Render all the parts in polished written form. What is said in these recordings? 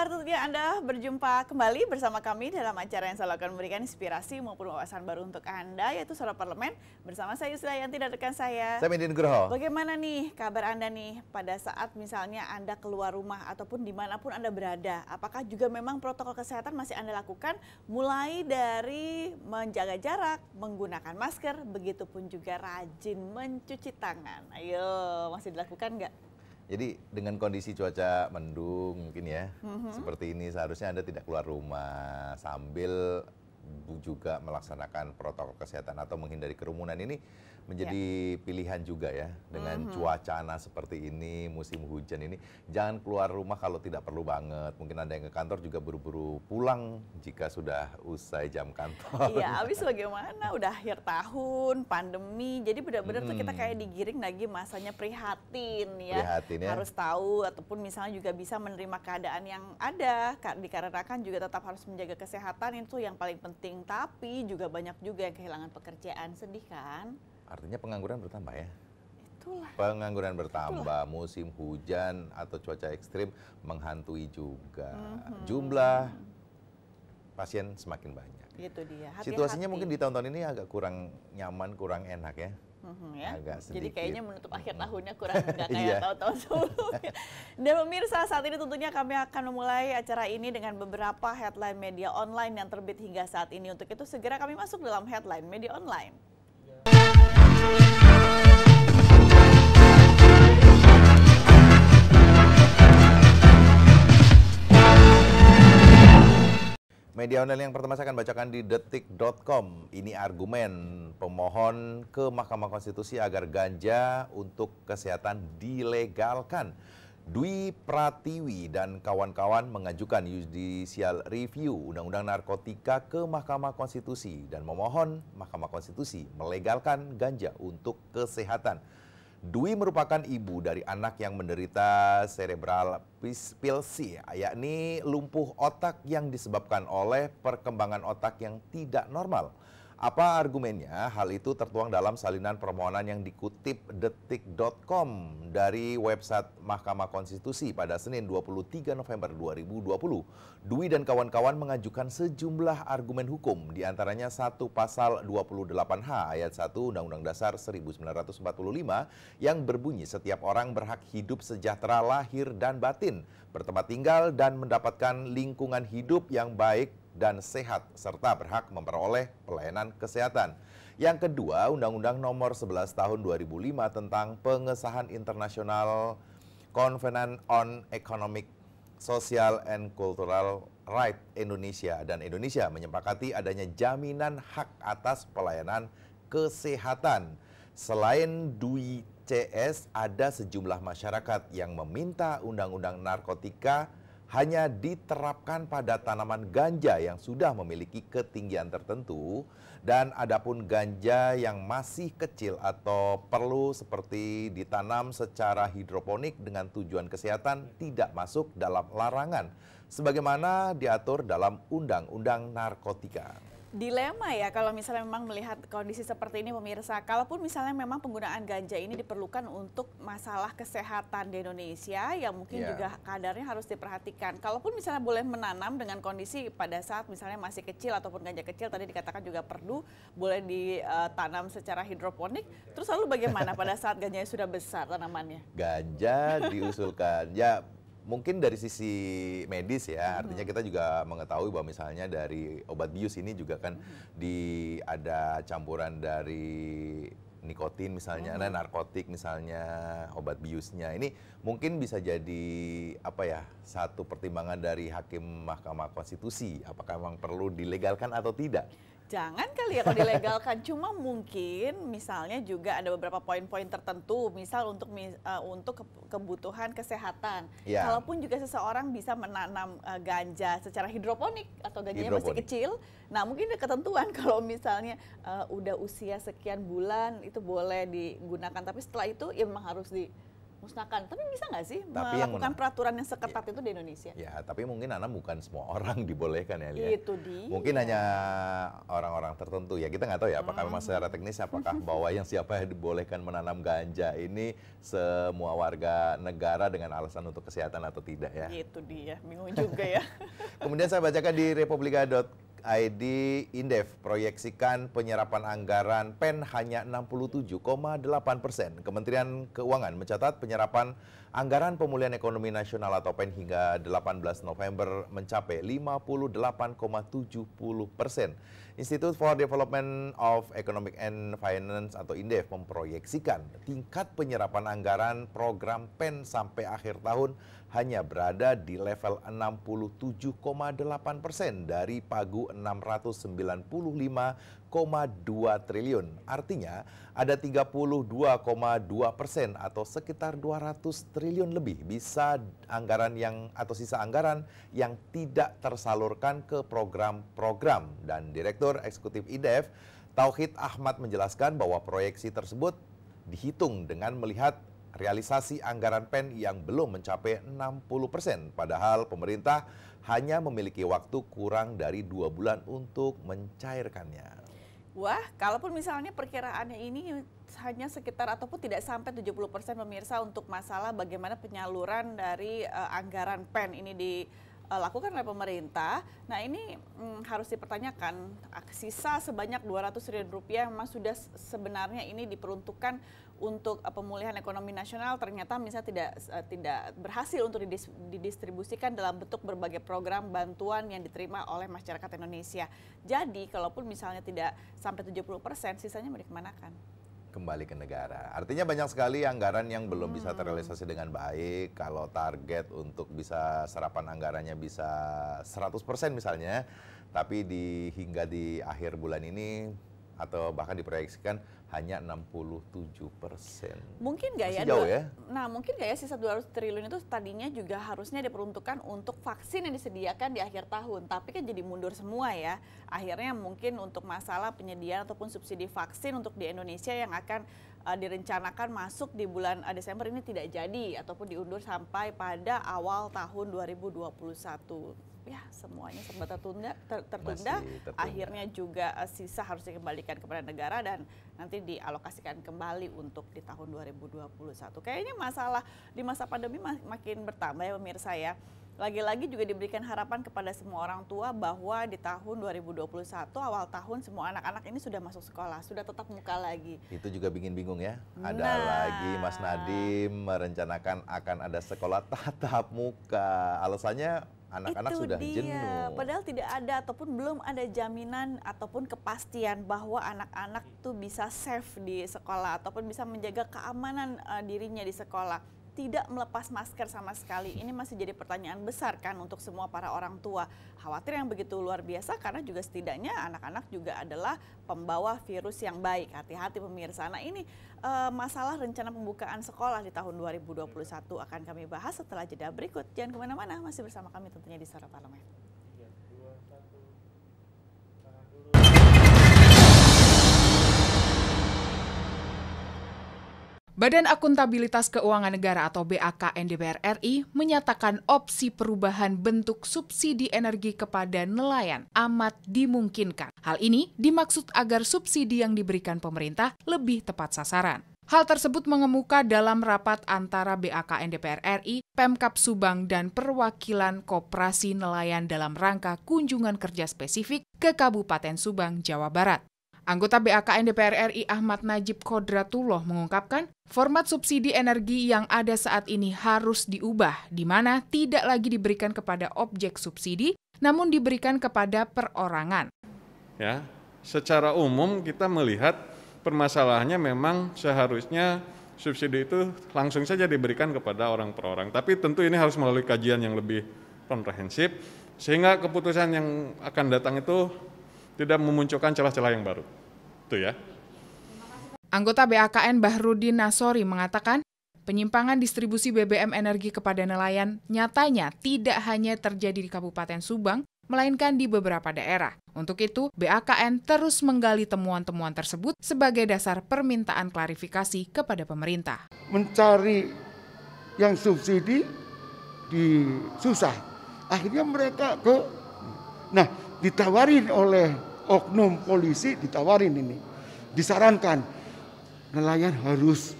kabar? Tentunya Anda berjumpa kembali bersama kami dalam acara yang selalu akan memberikan inspirasi maupun wawasan baru untuk Anda, yaitu Suara Parlemen. Bersama saya Yusdayanti dan rekan saya. Saya Medi Nugroho. Bagaimana nih kabar Anda nih pada saat misalnya Anda keluar rumah ataupun dimanapun Anda berada? Apakah juga memang protokol kesehatan masih Anda lakukan? Mulai dari menjaga jarak, menggunakan masker, begitupun juga rajin mencuci tangan. Ayo, masih dilakukan nggak? Jadi dengan kondisi cuaca mendung mungkin ya, seperti ini seharusnya Anda tidak keluar rumah sambil juga melaksanakan protokol kesehatan atau menghindari kerumunan. Ini menjadi pilihan juga ya dengan cuacana seperti ini, musim hujan ini. Jangan keluar rumah kalau tidak perlu banget. Mungkin Anda yang ke kantor juga buru-buru pulang jika sudah usai jam kantor. Iya, habis bagaimana? Udah akhir tahun, pandemi, jadi benar-benar tuh kita kayak digiring lagi masanya prihatin ya. Prihatin ya. Harus tahu ataupun misalnya juga bisa menerima keadaan yang ada, dikarenakan juga tetap harus menjaga kesehatan, itu yang paling penting. Tapi juga banyak juga yang kehilangan pekerjaan, sedih kan? Artinya pengangguran bertambah ya? Itulah. Pengangguran bertambah, musim hujan atau cuaca ekstrim menghantui juga. Jumlah pasien semakin banyak. Itu dia. Hati-hati. Situasinya mungkin di tahun-tahun ini agak kurang nyaman, kurang enak ya. Ya. Agak sedikit. Jadi kayaknya menutup akhir tahunnya kurang nggak kayak Iya. tahun-tahun sebelumnya. Dan pemirsa, saat ini tentunya kami akan memulai acara ini dengan beberapa headline media online yang terbit hingga saat ini. Untuk itu segera kami masuk dalam headline media online. Media online yang pertama saya akan bacakan di detik.com. Ini argumen pemohon ke Mahkamah Konstitusi agar ganja untuk kesehatan dilegalkan. Dwi Pratiwi dan kawan-kawan mengajukan judicial review Undang-Undang Narkotika ke Mahkamah Konstitusi dan memohon Mahkamah Konstitusi melegalkan ganja untuk kesehatan. Dwi merupakan ibu dari anak yang menderita cerebral palsy, yakni lumpuh otak yang disebabkan oleh perkembangan otak yang tidak normal. Apa argumennya? Hal itu tertuang dalam salinan permohonan yang dikutip detik.com dari website Mahkamah Konstitusi pada Senin 23 November 2020. Dwi dan kawan-kawan mengajukan sejumlah argumen hukum, diantaranya satu pasal 28H ayat 1 Undang-Undang Dasar 1945 yang berbunyi setiap orang berhak hidup sejahtera lahir dan batin, bertempat tinggal dan mendapatkan lingkungan hidup yang baik dan sehat, serta berhak memperoleh pelayanan kesehatan. Yang kedua, Undang-Undang Nomor 11 Tahun 2005 tentang pengesahan International Covenant on Economic, Social and Cultural Right Indonesia, dan Indonesia menyepakati adanya jaminan hak atas pelayanan kesehatan. Selain Dwi CS, ada sejumlah masyarakat yang meminta Undang-Undang Narkotika hanya diterapkan pada tanaman ganja yang sudah memiliki ketinggian tertentu, dan adapun ganja yang masih kecil atau perlu seperti ditanam secara hidroponik dengan tujuan kesehatan tidak masuk dalam larangan, sebagaimana diatur dalam Undang-Undang Narkotika. Dilema ya kalau misalnya memang melihat kondisi seperti ini pemirsa. Kalaupun misalnya memang penggunaan ganja ini diperlukan untuk masalah kesehatan di Indonesia, yang mungkin juga kadarnya harus diperhatikan. Kalaupun misalnya boleh menanam dengan kondisi pada saat misalnya masih kecil ataupun ganja kecil, tadi dikatakan juga perlu boleh ditanam secara hidroponik. Terus lalu bagaimana pada saat ganjanya sudah besar tanamannya? Ganja diusulkan ya. Mungkin dari sisi medis ya, artinya kita juga mengetahui bahwa misalnya dari obat bius ini juga kan ada campuran dari nikotin misalnya, narkotik misalnya, obat biusnya. Ini mungkin bisa jadi satu pertimbangan dari hakim Mahkamah Konstitusi, apakah memang perlu dilegalkan atau tidak. Jangan kali ya kalau dilegalkan, cuma mungkin misalnya juga ada beberapa poin-poin tertentu, misal untuk kebutuhan kesehatan. Kalaupun juga seseorang bisa menanam ganja secara hidroponik atau ganjanya masih kecil, nah mungkin ada ketentuan kalau misalnya udah usia sekian bulan itu boleh digunakan, tapi setelah itu ya memang harus musnahkan. Tapi bisa nggak sih tapi melakukan peraturan yang seketat itu di Indonesia? Ya, tapi mungkin bukan semua orang dibolehkan ya, Lia. Itu dia. Mungkin hanya orang-orang tertentu ya. Kita nggak tahu ya apakah memang secara teknis apakah bahwa yang siapa yang dibolehkan menanam ganja ini semua warga negara dengan alasan untuk kesehatan atau tidak ya. Itu dia, bingung juga ya. Kemudian saya bacakan di republika.id, Indef proyeksikan penyerapan anggaran PEN hanya 67,8%. Kementerian Keuangan mencatat penyerapan anggaran pemulihan ekonomi nasional atau PEN hingga 18 November mencapai 58,70%. Institute for Development of Economic and Finance atau Indef memproyeksikan tingkat penyerapan anggaran program PEN sampai akhir tahun hanya berada di level 67,8% dari pagu 695,2 triliun. Artinya ada 32,2% atau sekitar 200 triliun lebih sisa anggaran yang tidak tersalurkan ke program-program. Dan Direktur Eksekutif Indef, Tauhid Ahmad menjelaskan bahwa proyeksi tersebut dihitung dengan melihat realisasi anggaran PEN yang belum mencapai 60%. Padahal pemerintah hanya memiliki waktu kurang dari 2 bulan untuk mencairkannya. Wah, kalaupun misalnya perkiraannya ini hanya sekitar ataupun tidak sampai 70% pemirsa untuk masalah bagaimana penyaluran dari anggaran PEN ini dilakukan oleh pemerintah. Nah ini harus dipertanyakan, sisa sebanyak 200 triliun rupiah memang sudah sebenarnya ini diperuntukkan untuk pemulihan ekonomi nasional, ternyata misalnya tidak berhasil untuk didistribusikan dalam bentuk berbagai program bantuan yang diterima oleh masyarakat Indonesia. Jadi kalaupun misalnya tidak sampai 70%, sisanya mau dikemanakan? Kembali ke negara. Artinya banyak sekali anggaran yang belum bisa terrealisasi dengan baik. Kalau target untuk bisa serapan anggarannya bisa 100% misalnya, tapi hingga di akhir bulan ini atau bahkan diproyeksikan hanya 67%. Mungkin nggak ya? Jauh ya? Nah, mungkin nggak ya sisa 200 triliun itu tadinya juga harusnya diperuntukkan untuk vaksin yang disediakan di akhir tahun. Tapi kan jadi mundur semua ya. Akhirnya mungkin untuk masalah penyediaan ataupun subsidi vaksin untuk di Indonesia yang akan direncanakan masuk di bulan Desember ini tidak jadi ataupun diundur sampai pada awal tahun 2021. Ya, semuanya serba tertunda. Akhirnya juga sisa harus dikembalikan kepada negara dan nanti dialokasikan kembali untuk di tahun 2021. Kayaknya masalah di masa pandemi makin bertambah ya pemirsa ya. Lagi-lagi juga diberikan harapan kepada semua orang tua bahwa di tahun 2021 awal tahun semua anak-anak ini sudah masuk sekolah, sudah tatap muka lagi. Itu juga bikin bingung ya. Ada lagi Mas Nadiem merencanakan akan ada sekolah tatap muka. Alasannya anak-anak sudah jenuh. Padahal tidak ada ataupun belum ada jaminan ataupun kepastian bahwa anak-anak tuh bisa safe di sekolah ataupun bisa menjaga keamanan dirinya di sekolah. Tidak melepas masker sama sekali. Ini masih jadi pertanyaan besar kan untuk semua para orang tua. Khawatir yang begitu luar biasa karena juga setidaknya anak-anak juga adalah pembawa virus yang baik. Hati-hati pemirsa. Nah ini masalah rencana pembukaan sekolah di tahun 2021 akan kami bahas setelah jeda berikut. Jangan kemana-mana, masih bersama kami tentunya di Suara Parlemen. Badan Akuntabilitas Keuangan Negara atau BAKN DPR RI menyatakan opsi perubahan bentuk subsidi energi kepada nelayan amat dimungkinkan. Hal ini dimaksud agar subsidi yang diberikan pemerintah lebih tepat sasaran. Hal tersebut mengemuka dalam rapat antara BAKN DPR RI, Pemkab Subang, dan perwakilan Koperasi Nelayan dalam rangka kunjungan kerja spesifik ke Kabupaten Subang, Jawa Barat. Anggota BAKN DPR RI Ahmad Najib Kodratullah mengungkapkan, format subsidi energi yang ada saat ini harus diubah, di mana tidak lagi diberikan kepada objek subsidi, namun diberikan kepada perorangan. Ya, secara umum kita melihat permasalahannya memang seharusnya subsidi itu langsung saja diberikan kepada orang per orang. Tapi tentu ini harus melalui kajian yang lebih komprehensif, sehingga keputusan yang akan datang itu tidak memunculkan celah-celah yang baru. Itu ya. Anggota BAKN Bahrudin Nasori mengatakan, penyimpangan distribusi BBM energi kepada nelayan nyatanya tidak hanya terjadi di Kabupaten Subang, melainkan di beberapa daerah. Untuk itu, BAKN terus menggali temuan-temuan tersebut sebagai dasar permintaan klarifikasi kepada pemerintah. Mencari yang subsidi susah. Akhirnya mereka ditawarin oleh oknum polisi, ditawarin ini. Disarankan nelayan harus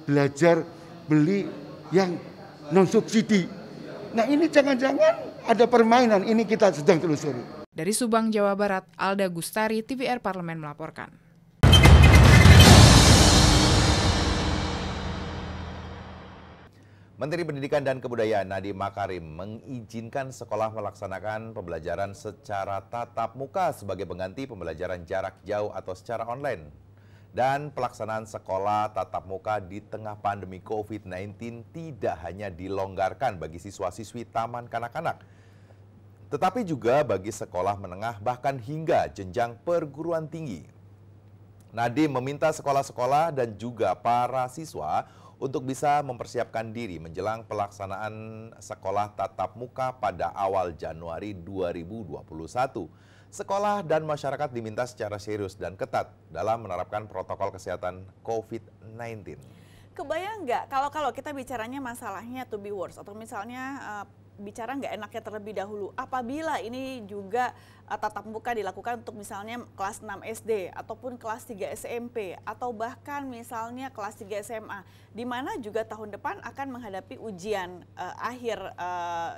belajar beli yang non subsidi. Nah, ini jangan-jangan ada permainan, ini kita sedang telusuri. Dari Subang, Jawa Barat, Alda Gustari, TVR Parlemen melaporkan. Menteri Pendidikan dan Kebudayaan Nadiem Makarim mengizinkan sekolah melaksanakan pembelajaran secara tatap muka sebagai pengganti pembelajaran jarak jauh atau secara online. Dan pelaksanaan sekolah tatap muka di tengah pandemi COVID-19 tidak hanya dilonggarkan bagi siswa-siswi taman kanak-kanak, tetapi juga bagi sekolah menengah bahkan hingga jenjang perguruan tinggi. Nadiem meminta sekolah-sekolah dan juga para siswa untuk bisa mempersiapkan diri menjelang pelaksanaan sekolah tatap muka pada awal Januari 2021. Sekolah dan masyarakat diminta secara serius dan ketat dalam menerapkan protokol kesehatan COVID-19. Kebayang nggak kalau kita bicaranya masalahnya to be worse atau misalnya bicara nggak enaknya terlebih dahulu apabila ini juga tatap muka dilakukan untuk misalnya kelas 6 SD ataupun kelas 3 SMP atau bahkan misalnya kelas 3 SMA di mana juga tahun depan akan menghadapi ujian akhir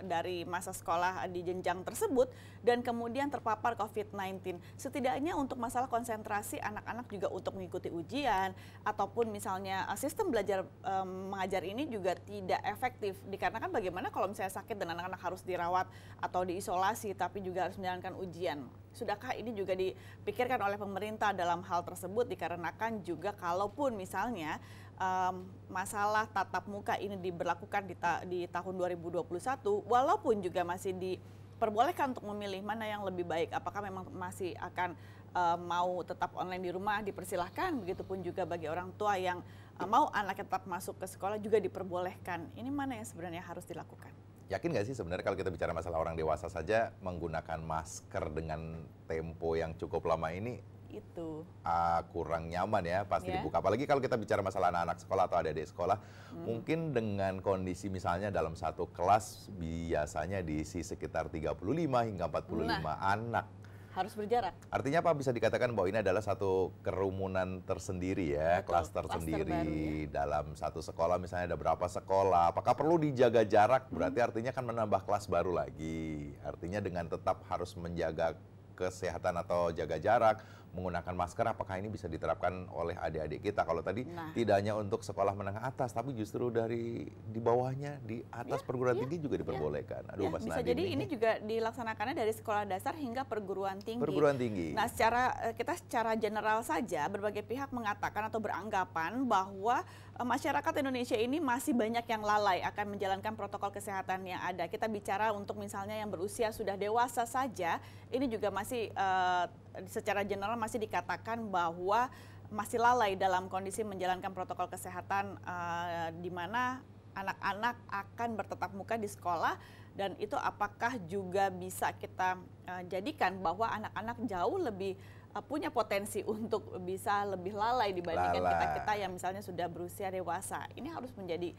dari masa sekolah di jenjang tersebut dan kemudian terpapar COVID-19. Setidaknya untuk masalah konsentrasi anak-anak juga untuk mengikuti ujian ataupun misalnya sistem belajar mengajar ini juga tidak efektif dikarenakan bagaimana kalau misalnya sakit dan anak-anak harus dirawat atau diisolasi tapi juga harus menjalankan ujian. Sudahkah ini juga dipikirkan oleh pemerintah dalam hal tersebut dikarenakan juga kalaupun misalnya masalah tatap muka ini diberlakukan di tahun 2021 walaupun juga masih diperbolehkan untuk memilih mana yang lebih baik, apakah memang masih akan mau tetap online di rumah dipersilahkan, begitupun juga bagi orang tua yang mau anaknya tetap masuk ke sekolah juga diperbolehkan. Ini mana yang sebenarnya harus dilakukan? Yakin nggak sih sebenarnya kalau kita bicara masalah orang dewasa saja menggunakan masker dengan tempo yang cukup lama ini itu kurang nyaman ya pasti dibuka. Apalagi kalau kita bicara masalah anak-anak sekolah atau adik-adik sekolah, mungkin dengan kondisi misalnya dalam satu kelas biasanya diisi sekitar 35 hingga 45 anak. Harus berjarak. Artinya apa? Bisa dikatakan bahwa ini adalah satu kerumunan tersendiri ya, klaster sendiri dalam satu sekolah. Misalnya ada berapa sekolah, apakah perlu dijaga jarak? Berarti artinya kan menambah kelas baru lagi. Artinya dengan tetap harus menjaga kesehatan atau jaga jarak, menggunakan masker, apakah ini bisa diterapkan oleh adik-adik kita? Kalau tadi tidak hanya untuk sekolah menengah atas, tapi justru dari di bawahnya, di atas perguruan tinggi juga diperbolehkan. Aduh, Mas bisa Nadiem jadi ini juga dilaksanakannya dari sekolah dasar hingga perguruan tinggi. Perguruan tinggi. Nah, secara general saja berbagai pihak mengatakan atau beranggapan bahwa masyarakat Indonesia ini masih banyak yang lalai akan menjalankan protokol kesehatan yang ada. Kita bicara untuk misalnya yang berusia sudah dewasa saja, ini juga masih secara general masih dikatakan bahwa masih lalai dalam kondisi menjalankan protokol kesehatan di mana anak-anak akan bertatap muka di sekolah dan itu apakah juga bisa kita jadikan bahwa anak-anak jauh lebih punya potensi untuk bisa lebih lalai dibandingkan kita-kita yang misalnya sudah berusia dewasa. Ini harus menjadi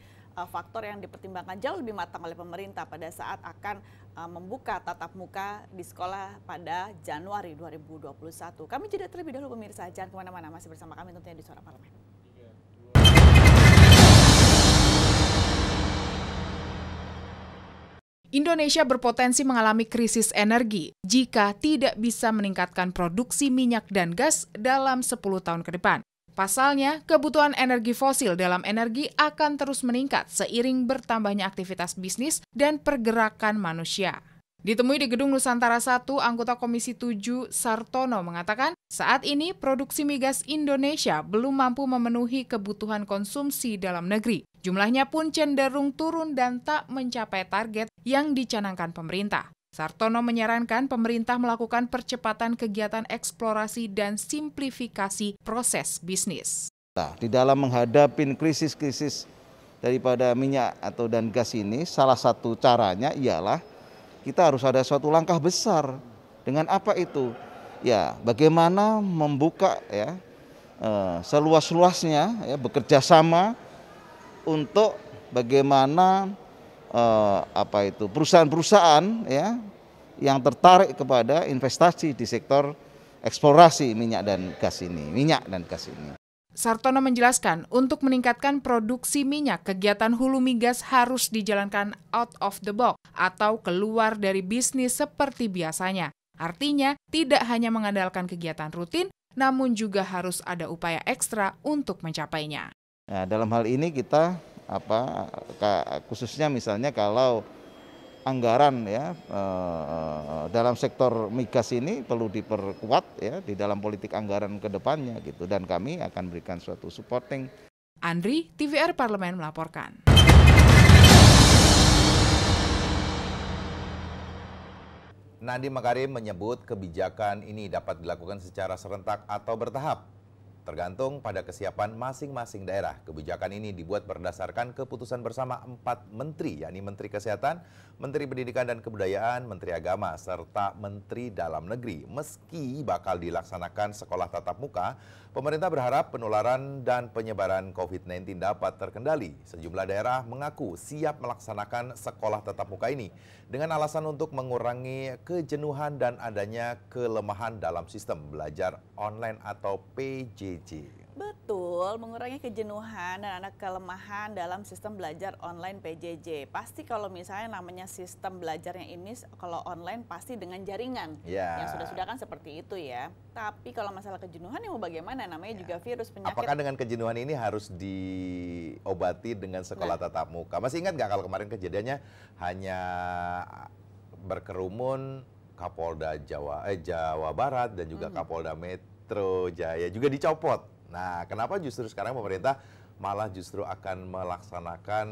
faktor yang dipertimbangkan jauh lebih matang oleh pemerintah pada saat akan membuka tatap muka di sekolah pada Januari 2021. Kami jeda terlebih dahulu pemirsa, jangan kemana-mana, masih bersama kami tentunya di Suara Parlemen. Indonesia berpotensi mengalami krisis energi jika tidak bisa meningkatkan produksi minyak dan gas dalam 10 tahun ke depan. Pasalnya, kebutuhan energi fosil dalam energi akan terus meningkat seiring bertambahnya aktivitas bisnis dan pergerakan manusia. Ditemui di Gedung Nusantara 1, anggota Komisi 7 Sartono mengatakan, saat ini produksi migas Indonesia belum mampu memenuhi kebutuhan konsumsi dalam negeri. Jumlahnya pun cenderung turun dan tak mencapai target yang dicanangkan pemerintah. Sartono menyarankan pemerintah melakukan percepatan kegiatan eksplorasi dan simplifikasi proses bisnis. Nah, di dalam menghadapi krisis-krisis daripada minyak atau dan gas ini, salah satu caranya ialah kita harus ada suatu langkah besar. Dengan apa itu? Ya, bagaimana membuka seluas-luasnya bekerja sama untuk bagaimana perusahaan-perusahaan ya yang tertarik kepada investasi di sektor eksplorasi minyak dan gas ini. Sartono menjelaskan, untuk meningkatkan produksi minyak, kegiatan hulu migas harus dijalankan out of the box atau keluar dari bisnis seperti biasanya. Artinya, tidak hanya mengandalkan kegiatan rutin, namun juga harus ada upaya ekstra untuk mencapainya. Nah, dalam hal ini kita khususnya misalnya kalau anggaran ya dalam sektor migas ini perlu diperkuat ya di dalam politik anggaran ke depannya gitu, dan kami akan berikan suatu supporting. Andri, TVR Parlemen melaporkan. Nadiem Makarim menyebut kebijakan ini dapat dilakukan secara serentak atau bertahap, tergantung pada kesiapan masing-masing daerah. Kebijakan ini dibuat berdasarkan keputusan bersama 4 menteri, yakni Menteri Kesehatan, Menteri Pendidikan dan Kebudayaan, Menteri Agama, serta Menteri Dalam Negeri. Meski bakal dilaksanakan sekolah tatap muka, pemerintah berharap penularan dan penyebaran COVID-19 dapat terkendali. Sejumlah daerah mengaku siap melaksanakan sekolah tatap muka ini dengan alasan untuk mengurangi kejenuhan dan adanya kelemahan dalam sistem belajar online atau PJJ. Betul, mengurangi kejenuhan dan ada kelemahan dalam sistem belajar online PJJ. Pasti kalau misalnya namanya sistem belajarnya ini kalau online pasti dengan jaringan. Yang sudah-sudah kan seperti itu ya. Tapi kalau masalah kejenuhan ya mau bagaimana, namanya juga virus penyakit. Apakah dengan kejenuhan ini harus diobati dengan sekolah tatap muka? Masih ingat nggak kalau kemarin kejadiannya hanya berkerumun Kapolda Jawa Barat dan juga Kapolda Metro Jaya juga dicopot. Nah, kenapa justru sekarang pemerintah malah justru akan melaksanakan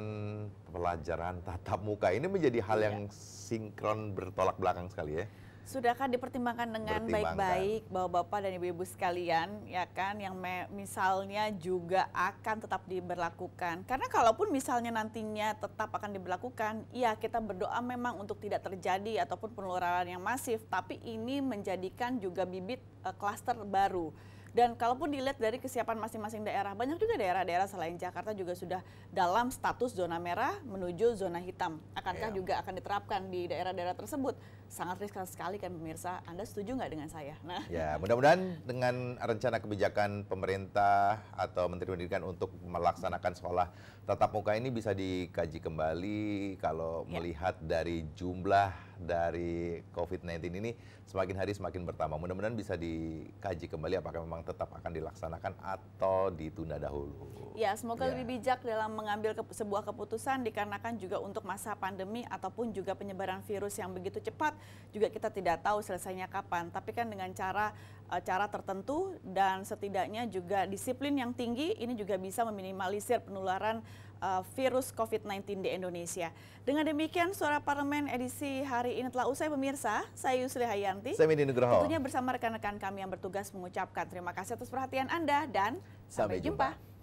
pelajaran tatap muka? Ini menjadi hal yang sinkron bertolak belakang sekali ya. Sudahkah dipertimbangkan dengan baik-baik bahwa Bapak dan Ibu-Ibu sekalian, ya kan, yang misalnya juga akan tetap diberlakukan? Karena kalaupun misalnya nantinya tetap akan diberlakukan, ya kita berdoa memang untuk tidak terjadi ataupun penularan yang masif, tapi ini menjadikan juga bibit klaster baru. Dan kalaupun dilihat dari kesiapan masing-masing daerah, banyak juga daerah-daerah selain Jakarta juga sudah dalam status zona merah menuju zona hitam. Akankah juga akan diterapkan di daerah-daerah tersebut? Sangat riskan sekali kan pemirsa, Anda setuju nggak dengan saya? Nah, ya, mudah-mudahan dengan rencana kebijakan pemerintah atau Menteri Pendidikan untuk melaksanakan sekolah tatap muka ini bisa dikaji kembali. Kalau melihat dari jumlah dari COVID-19 ini semakin hari semakin bertambah. Mudah-mudahan bisa dikaji kembali apakah memang tetap akan dilaksanakan atau ditunda dahulu. Ya, semoga lebih bijak dalam mengambil sebuah keputusan dikarenakan juga untuk masa pandemi ataupun juga penyebaran virus yang begitu cepat, juga kita tidak tahu selesainya kapan. Tapi kan dengan cara tertentu dan setidaknya juga disiplin yang tinggi, ini juga bisa meminimalisir penularan virus COVID-19 di Indonesia. Dengan demikian, Suara Parlemen edisi hari ini telah usai pemirsa. Saya Yusri Hayanti. Saya Midi Nugroho. Tentunya bersama rekan-rekan kami yang bertugas mengucapkan terima kasih atas perhatian Anda dan sampai jumpa.